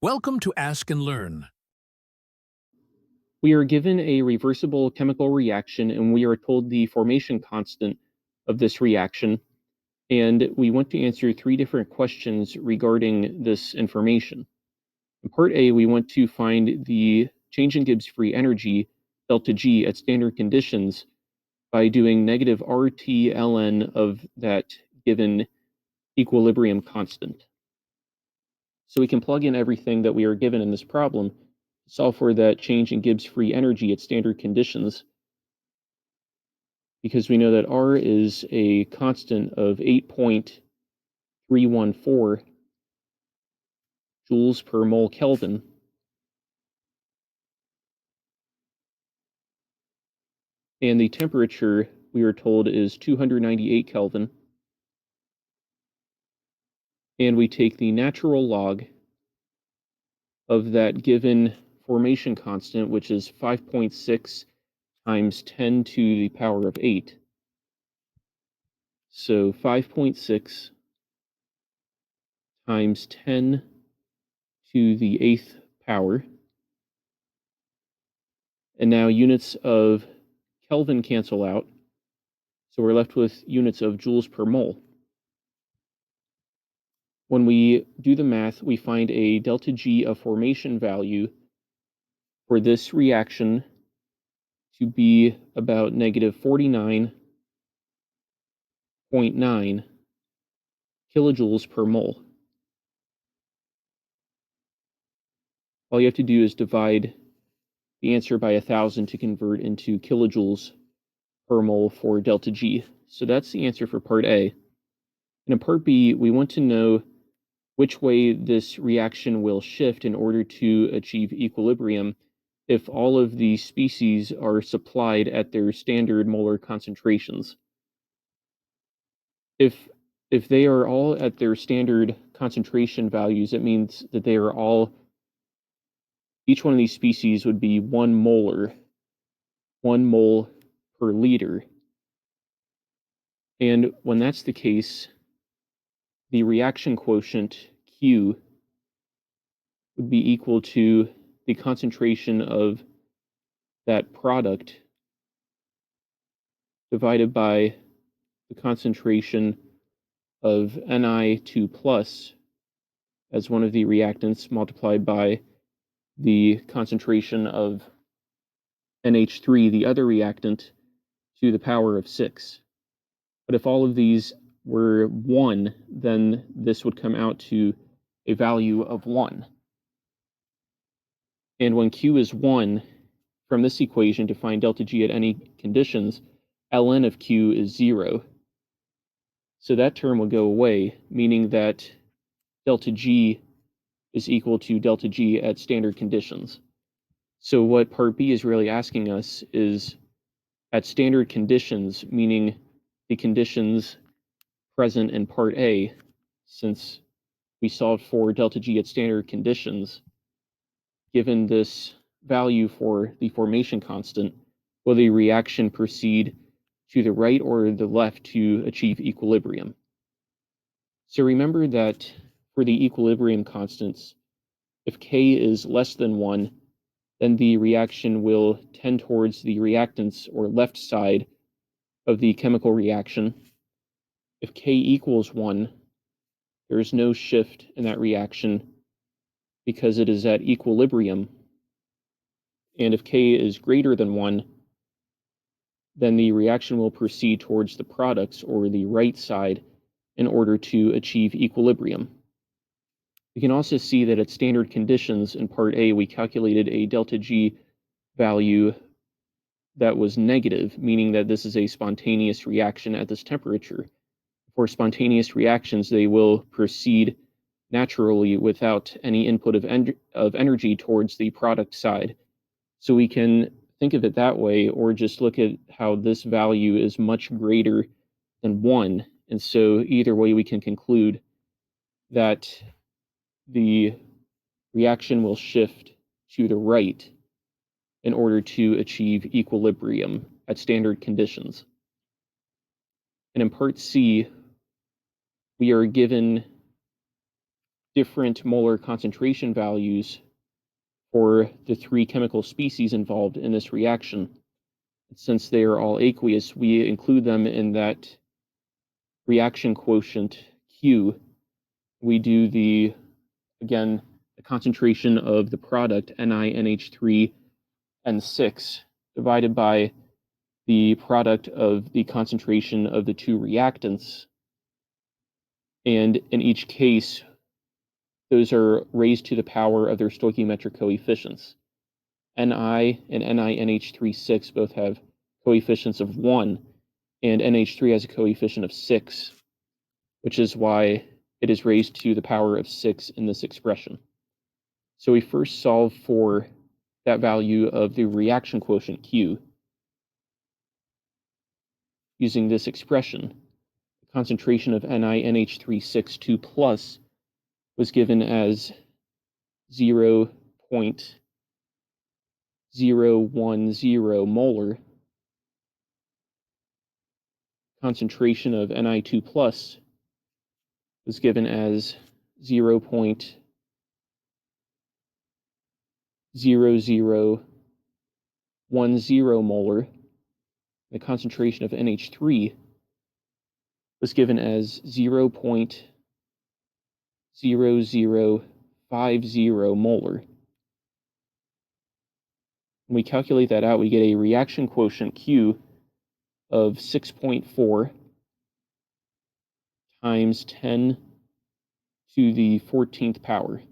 Welcome to Ask and Learn. We are given a reversible chemical reaction and we are told the formation constant of this reaction. And we want to answer three different questions regarding this information. In part A, we want to find the change in Gibbs free energy, delta G, at standard conditions by doing negative RT ln of that given equilibrium constant. So we can plug in everything that we are given in this problem, solve for that change in Gibbs free energy at standard conditions, because we know that R is a constant of 8.314 joules per mole Kelvin. And the temperature, we are told, is 298 Kelvin. And we take the natural log of that given formation constant, which is 5.6 times 10 to the power of 8. So 5.6 times 10 to the 8th power. And now units of Kelvin cancel out, so we're left with units of joules per mole. When we do the math, we find a delta G of formation value for this reaction to be about negative 49.9 kilojoules per mole. All you have to do is divide the answer by 1,000 to convert into kilojoules per mole for delta G. So that's the answer for part A. And in part B, we want to know which way this reaction will shift in order to achieve equilibrium if all of the species are supplied at their standard molar concentrations. If they are all at their standard concentration values, it means that they are all, each one of these species would be 1 mole per liter. And when that's the case, the reaction quotient Q would be equal to the concentration of that product divided by the concentration of Ni2 plus as one of the reactants multiplied by the concentration of NH3, the other reactant, to the power of 6. But if all of these were 1, then this would come out to a value of 1. And when Q is 1, from this equation to find delta G at any conditions, ln of Q is 0. So that term will go away, meaning that delta G is equal to delta G at standard conditions. So what part B is really asking us is, at standard conditions, meaning the conditions present in part A, since we solved for delta G at standard conditions, given this value for the formation constant, will the reaction proceed to the right or the left to achieve equilibrium? So remember that for the equilibrium constants, if K is less than 1, then the reaction will tend towards the reactants or left side of the chemical reaction. If K equals 1, there is no shift in that reaction because it is at equilibrium. And if K is greater than 1, then the reaction will proceed towards the products or the right side in order to achieve equilibrium. We can also see that at standard conditions in part A, we calculated a delta G value that was negative, meaning that this is a spontaneous reaction at this temperature. For spontaneous reactions, they will proceed naturally without any input of energy towards the product side. So we can think of it that way, or just look at how this value is much greater than 1. And so either way, we can conclude that the reaction will shift to the right in order to achieve equilibrium at standard conditions. And in part C, we are given different molar concentration values for the three chemical species involved in this reaction. Since they are all aqueous, we include them in that reaction quotient Q. We do the concentration of the product NiNH3 N6 divided by the product of the concentration of the two reactants. And in each case, those are raised to the power of their stoichiometric coefficients. Ni and NiNH3 both have coefficients of 1, and NH3 has a coefficient of 6, which is why it is raised to the power of 6 in this expression. So we first solve for that value of the reaction quotient Q. Using this expression, the concentration of NiNH3 plus was given as 0.010 molar. Concentration of Ni2 plus was given as 0.0010 molar. The concentration of NH3 was given as 0.0050 molar. When we calculate that out, we get a reaction quotient Q of 6.4 times 10 to the 14th power.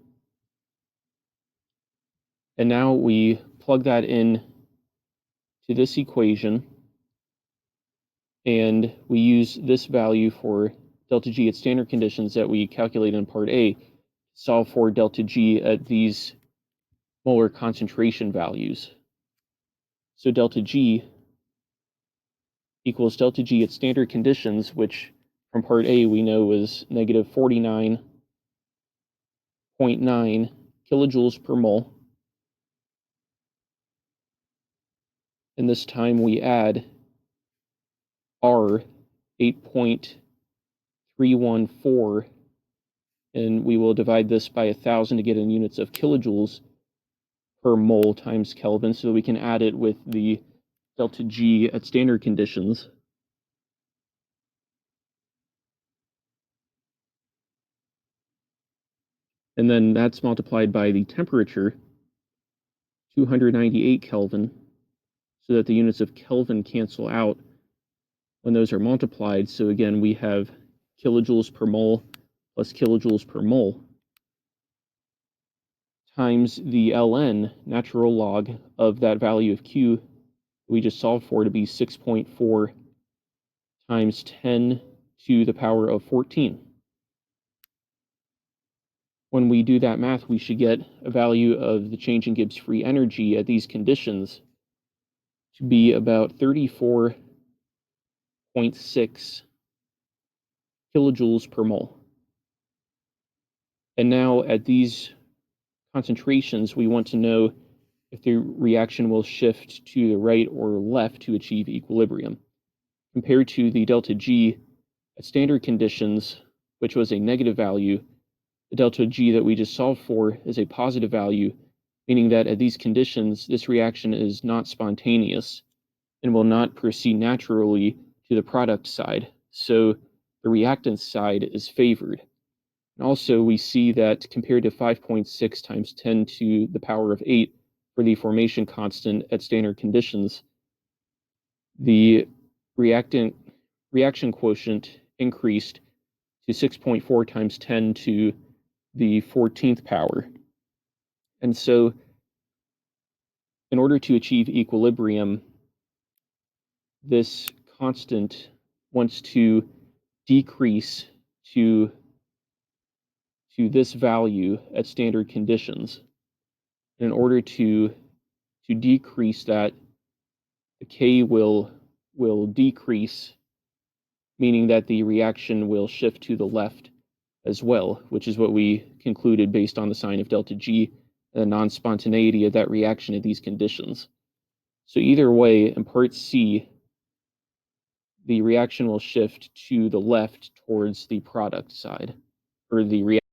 And now we plug that in to this equation, and we use this value for delta G at standard conditions that we calculated in part A, solve for delta G at these molar concentration values. So delta G equals delta G at standard conditions, which from part A we know was negative 49.9 kilojoules per mole. And this time we add R 8.314, and we will divide this by 1,000 to get in units of kilojoules per mole times Kelvin, so that we can add it with the delta G at standard conditions. And then that's multiplied by the temperature, 298 Kelvin, so that the units of Kelvin cancel out when those are multiplied. So again, we have kilojoules per mole plus kilojoules per mole times the ln, natural log, of that value of Q we just solved for to be 6.4 times 10 to the power of 14. When we do that math, we should get a value of the change in Gibbs free energy at these conditions to be about 34.6 kilojoules per mole. And now at these concentrations, we want to know if the reaction will shift to the right or left to achieve equilibrium. Compared to the delta G at standard conditions, which was a negative value, the delta G that we just solved for is a positive value, meaning that at these conditions, this reaction is not spontaneous and will not proceed naturally to the product side. So the reactant side is favored. And also, we see that compared to 5.6 times 10 to the power of 8 for the formation constant at standard conditions, the reaction quotient increased to 6.4 times 10 to the 14th power. And so, in order to achieve equilibrium, this constant wants to decrease to this value at standard conditions. In order to decrease that, the K will decrease, meaning that the reaction will shift to the left as well, which is what we concluded based on the sign of delta G and the non-spontaneity of that reaction at these conditions. So either way, in part C, the reaction will shift to the left towards the product side, or the reaction